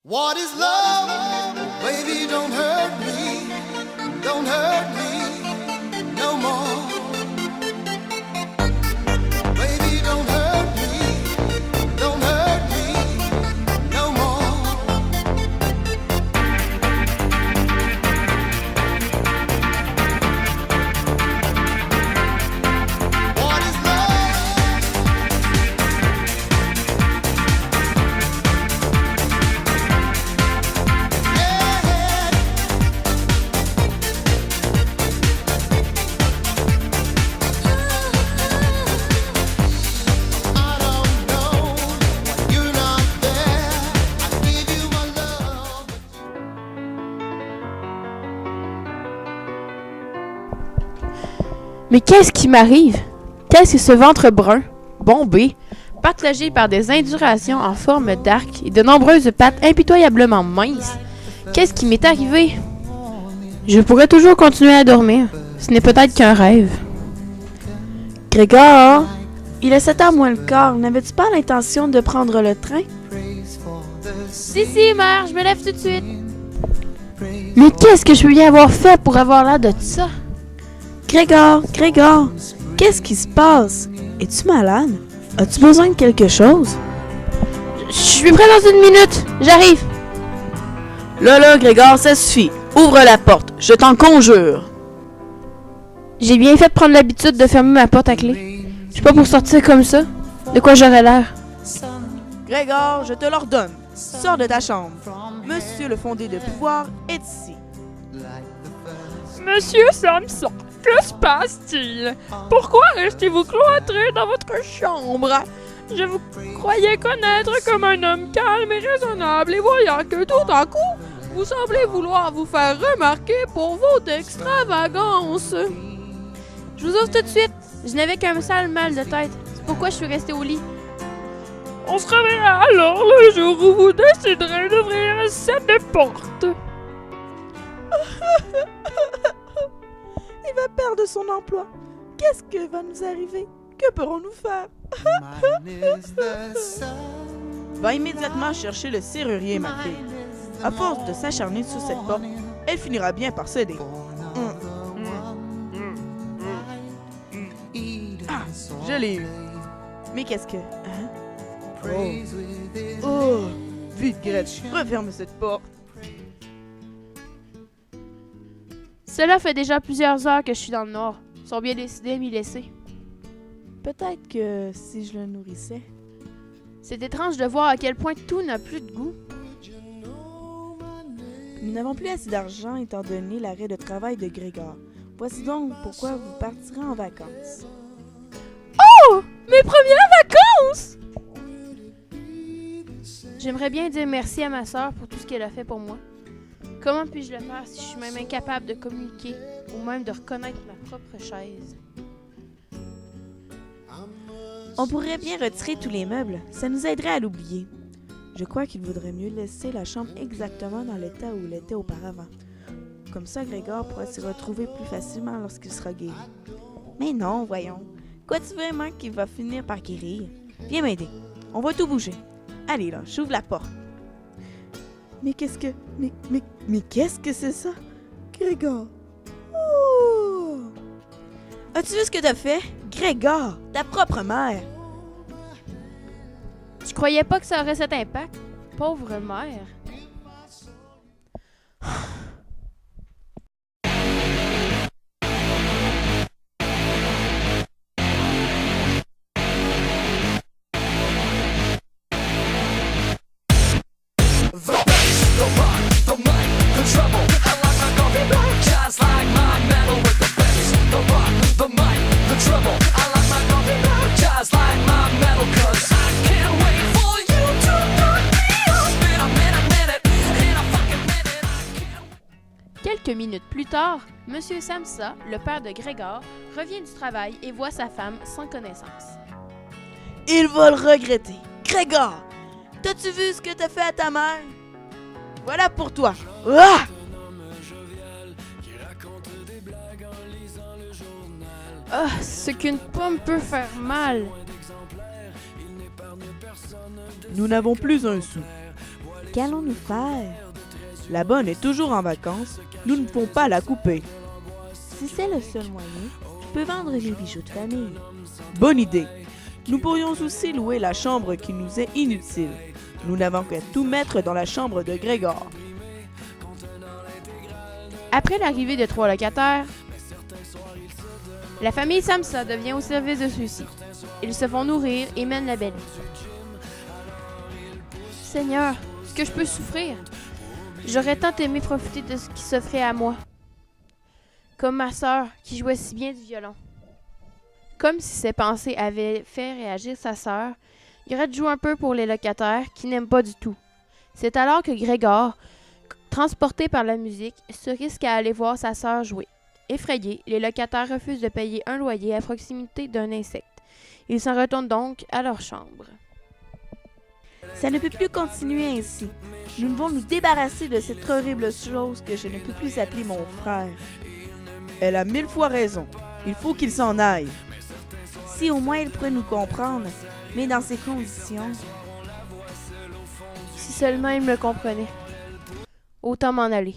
What is love? Baby, don't hurt me no more. Baby, don't hurt me no more. What is love? Yeah. I don't know when you're not there. I give you my love. Mais qu'est-ce qui m'arrive? Qu'est-ce que ce ventre brun, bombé, partagé par des indurations en forme d'arc et de nombreuses pattes impitoyablement minces? Qu'est-ce qui m'est arrivé? Je pourrais toujours continuer à dormir. Ce n'est peut-être qu'un rêve. Grégor, il est 7h moins le quart. N'avais-tu pas l'intention de prendre le train? Si, mère, je me lève tout de suite. Mais qu'est-ce que je peux bien avoir fait pour avoir l'air de ça? Grégor, qu'est-ce qui se passe? Es-tu malade? As-tu besoin de quelque chose? Je suis prêt dans une minute. J'arrive. Là, Grégor, ça suffit. Ouvre la porte, je t'en conjure. J'ai bien fait de prendre l'habitude de fermer ma porte à clé. Je suis pas pour sortir comme ça. De quoi j'aurais l'air? Grégor, je te l'ordonne. Sors de ta chambre. Monsieur le fondé de pouvoir est ici. Monsieur Samson, que se passe-t-il? Pourquoi restez-vous cloîtré dans votre chambre? Je vous croyais connaître comme un homme calme et raisonnable, et voyant que tout à coup, vous semblez vouloir vous faire remarquer pour vos extravagances. Je vous ouvre tout de suite. Je n'avais qu'un sale mal de tête. C'est pourquoi je suis restée au lit. On se reverra alors le jour où vous déciderez d'ouvrir cette porte. Il va perdre son emploi. Qu'est-ce que va nous arriver? Que pourrons-nous faire? Mine is the sun. Va immédiatement chercher le serrurier, ma fille. À force de s'acharner sur cette porte, elle finira bien par céder. Ah, je l'ai eu. Mais qu'est-ce que... Hein? Oh, vite, Gretch, referme cette porte. Cela fait déjà plusieurs heures que je suis dans le noir. Ils sont bien décidés à m'y laisser. Peut-être que si je le nourrissais... C'est étrange de voir à quel point tout n'a plus de goût. Nous n'avons plus assez d'argent étant donné l'arrêt de travail de Grégor. Voici donc pourquoi vous partirez en vacances. Oh! Mes premières vacances! J'aimerais bien dire merci à ma sœur pour tout ce qu'elle a fait pour moi. Comment puis-je le faire si je suis même incapable de communiquer ou même de reconnaître ma propre chaise? On pourrait bien retirer tous les meubles, ça nous aiderait à l'oublier. Je crois qu'il vaudrait mieux laisser la chambre exactement dans l'état où elle était auparavant. Comme ça, Grégor pourra s'y retrouver plus facilement lorsqu'il sera guéri. Mais non, voyons. Crois-tu vraiment qu'il va finir par guérir? Viens m'aider, on va tout bouger. Allez là, j'ouvre la porte. Mais qu'est-ce que... Mais qu'est-ce que c'est ça? Grégor! Oh! As-tu vu ce que t'as fait? Grégor, ta propre mère! Je croyais pas que ça aurait cet impact. Pauvre mère. Quelques minutes plus tard, Monsieur Samsa, le père de Grégor, revient du travail et voit sa femme sans connaissance. Il va le regretter. Grégor, t'as-tu vu ce que t'as fait à ta mère? Voilà pour toi. Ah! Ah, ce qu'une pomme peut faire mal. Nous n'avons plus un sou. Qu'allons-nous faire? La bonne est toujours en vacances. Nous ne pouvons pas la couper. Si c'est le seul moyen, je peux vendre les bijoux de famille. Bonne idée. Nous pourrions aussi louer la chambre qui nous est inutile. Nous n'avons qu'à tout mettre dans la chambre de Grégor. Après l'arrivée de 3 locataires, la famille Samsa devient au service de ceux-ci. Ils se font nourrir et mènent la belle vie. Seigneur, est-ce que je peux souffrir? J'aurais tant aimé profiter de ce qui s'offrait à moi. Comme ma sœur, qui jouait si bien du violon. Comme si ses pensées avaient fait réagir sa sœur, Grethe joue un peu pour les locataires qui n'aiment pas du tout. C'est alors que Grégor, transporté par la musique, se risque à aller voir sa sœur jouer. Effrayés, les locataires refusent de payer un loyer à proximité d'un insecte. Ils s'en retournent donc à leur chambre. Ça ne peut plus continuer ainsi. Nous devons nous débarrasser de cette horrible chose que je ne peux plus appeler mon frère. Elle a 1000 fois raison. Il faut qu'il s'en aille. Si au moins il pourrait nous comprendre, mais dans ces conditions... Si seulement il me comprenait. Autant m'en aller.